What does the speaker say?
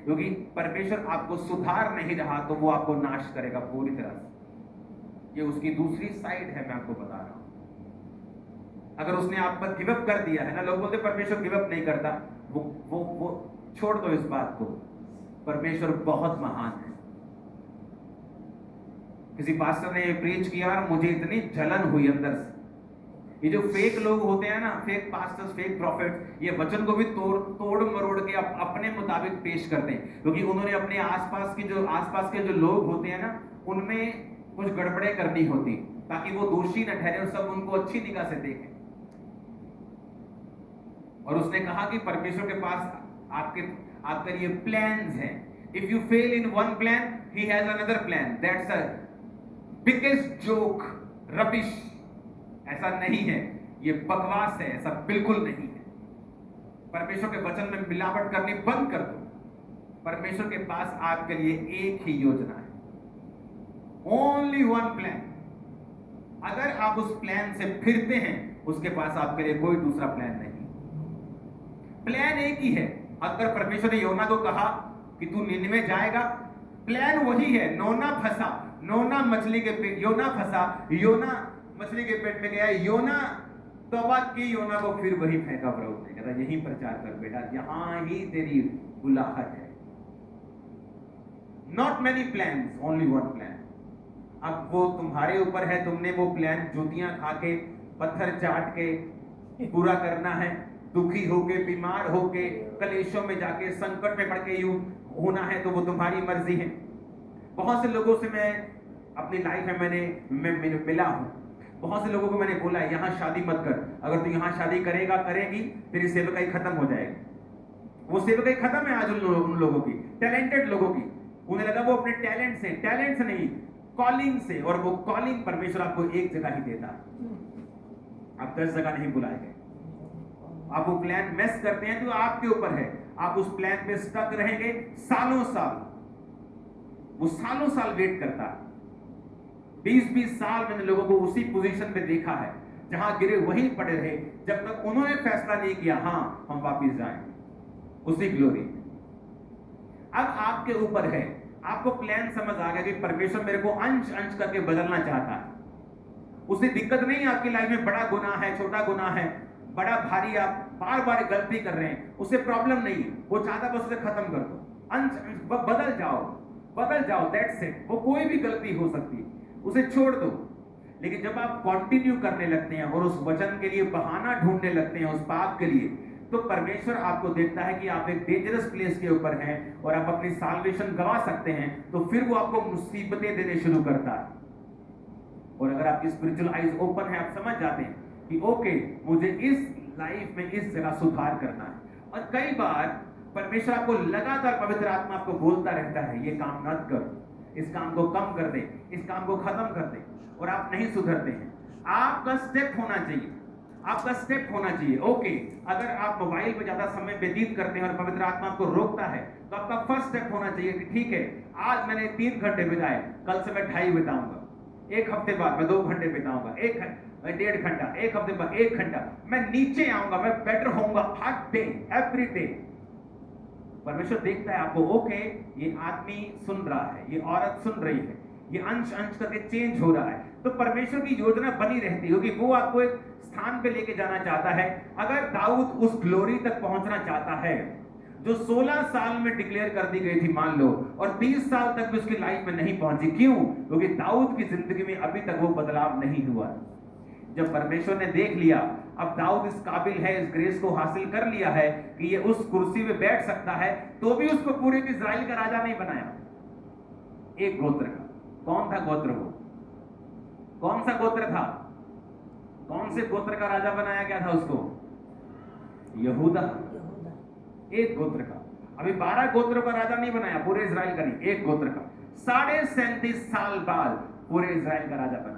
क्योंकि परमेश्वर आपको सुधार नहीं रहा तो वो आपको नाश करेगा पूरी तरह से। ये उसकी दूसरी साइड है, मैं आपको बता रहा हूं। अगर उसने आप पर गिव अप कर दिया है ना, लोग बोलते परमेश्वर गिव अप नहीं करता, वो छोड़ दो इस बात को। परमेश्वर बहुत महान है। किसी पास्टर ने प्रीच किया और मुझे इतनी जलन हुई अंदर से। ये जो फेक लोग होते हैं ना, फेक पास्टर्स, फेक प्रॉफिट, ये वचन को भी तोड़ मरोड़ के अपने मुताबिक पेश करते हैं, क्योंकि उन्होंने अपने आसपास के जो लोग होते हैं ना, उनमें कुछ गड़बड़े करनी होती ताकि वो दोषी न ठहरे और सब उनको अच्छी निगाह से देखें। और उसने कहा कि परमेश्वर के पास आपके लिए प्लान्स हैं। If you fail in one plan, he has another plan. That's a biggest joke, rubbish. ऐसा नहीं है, ये बकवास है, ऐसा बिल्कुल नहीं है। परमेश्वर के वचन में मिलावट करनी बंद कर दो। परमेश्वर के पास आपके लिए एक ही योजना है, ओनली वन प्लान। अगर आप उस प्लान से फिरते हैं, उसके पास आपके लिए कोई दूसरा प्लान नहीं। प्लान एक ही है। अगर परमेश्वर ने योना को कहा कि तू निन्वे जाएगा, प्लान वही है। योना फंसा, योना मछली के पेट, योना फंसा, योना मछली के पेट में गया। योना तौबा की, योना को फिर वही फेंका प्रभु ने, कहता यही प्रचार कर बेटा, यहां ही तेरी बुलाहट है। Not many plans, only one plan. अब वो तुम्हारे ऊपर है, तुमने वो प्लान जूतियां खा के, पत्थर चाट के पूरा करना है। दुखी होके, बीमार होके, कलेशों में जाके, संकट में पड़ के यूं होना है, तो वो तुम्हारी मर्जी है। बहुत से लोगों से मैं अपनी लाइफ में मैंने मिला हूं। बहुत से लोगों को मैंने बोला है यहां शादी मत कर, अगर तू यहां शादी करेगी तेरी सेवकाई खत्म हो जाएगी। वो सेवकाई खत्म है आज उन लोगों की, टैलेंटेड लोगों की। उन्हें लगा वो अपने टैलेंट से नहीं, कॉलिंग से। और वो कॉलिंग परमेश्वर आपको एक जगह ही देता है, आप 10 जगह नहीं बुलाए गए। आप वो प्लान मिस करते हैं तो आपके ऊपर है। आप उस प्लान पे स्टक रहेंगे सालों साल। वो सालों साल वेट करता है। 20-20 साल मैंने लोगों को उसी पोजीशन पे देखा है, जहां गिरे वहीं पड़े रहे, जब तक उन्होंने फैसला नहीं किया हां हम वापिस जाएं उसी ग्लोरी। अब आपके ऊपर है। आपको प्लान समझ आ गया कि परमेश्वर मेरे को अंश अंश करके बदलना चाहता है। उसे दिक्कत नहीं आपकी लाइफ में बड़ा गुनाह है, छोटा गुनाह है, बड़ा भारी, आप बार बार गलती कर रहे हैं, उसे प्रॉब्लम नहीं है। वो चाहता बस उसे खत्म कर दो, अंश बदल जाओ, दैट्स इट। वो कोई भी गलती हो सकती है, उसे छोड़ दो। लेकिन जब आप कंटिन्यू करने लगते हैं और उस वचन के लिए बहाना ढूंढने लगते हैं, उस पाप के लिए, तो परमेश्वर आपको देखता है कि आप एक डेंजरस प्लेस के ऊपर हैं और आप अपनी साल्वेशन गंवा सकते हैं, तो फिर वो आपको मुसीबतें देने शुरू करता है। और अगर आपकी स्पिरिचुअल आईज ओपन है, आप समझ जाते हैं कि ओके, मुझे इस लाइफ में इस जगह सुधार करना है। और कई बार परमेश्वर आपको लगातार, पवित्र आत्मा आपको बोलता रहता है ये काम मत करो, इस काम को कम कर दे, इस काम को खत्म कर दे, और आप नहीं सुधरते हैं। आपका स्टेप होना चाहिए। ओके, अगर आप मोबाइल पे ज्यादा समय व्यतीत करते हैं और पवित्र आत्मा आपको रोकता है, तो आपका फर्स्ट स्टेप होना चाहिए कि ठीक है, आज मैंने 3 घंटे बिताए, कल से मैं 2.5 बिताऊंगा, एक हफ्ते बाद मैं 2 घंटे बिताऊंगा, 1.5 घंटा, एक हफ्ते बाद 1 घंटा, मैं नीचे आऊंगा, मैं बेटर होऊंगा हर डे, एवरी डे। परमेश्वर देखता है आपको, ओके ये आदमी सुन रहा है, ये औरत सुन रही है, ये अंश अंश करके चेंज हो रहा है। तो परमेश्वर की योजना बनी रहती है कि वो आपको एक स्थान पे लेके जाना चाहता है। अगर दाऊद उस ग्लोरी तक पहुंचना चाहता है जो 16 साल में डिक्लेयर कर दी गई थी, मान लो, और 20 साल तक भी उसकी लाइफ में नहीं पहुंची, क्यों? क्योंकि दाऊद की जिंदगी में अभी तक वो बदलाव नहीं हुआ। जब परमेश्वर ने देख लिया अब दाऊद इस काबिल है, इस ग्रेस को हासिल कर लिया है कि ये उस कुर्सी पे बैठ सकता है, तो भी उसको पूरे इजराइल का राजा नहीं बनाया, एक गोत्र का। कौन था गोत्र? वो कौन सा गोत्र था? कौन से गोत्र का राजा बनाया गया था उसको? यहूदा, एक गोत्र का। अभी 12 गोत्रों का राजा नहीं बनाया, पूरे इजराइल का नहीं, एक गोत्र का। 37.5 साल बाद पूरे इजराइल का राजा बना।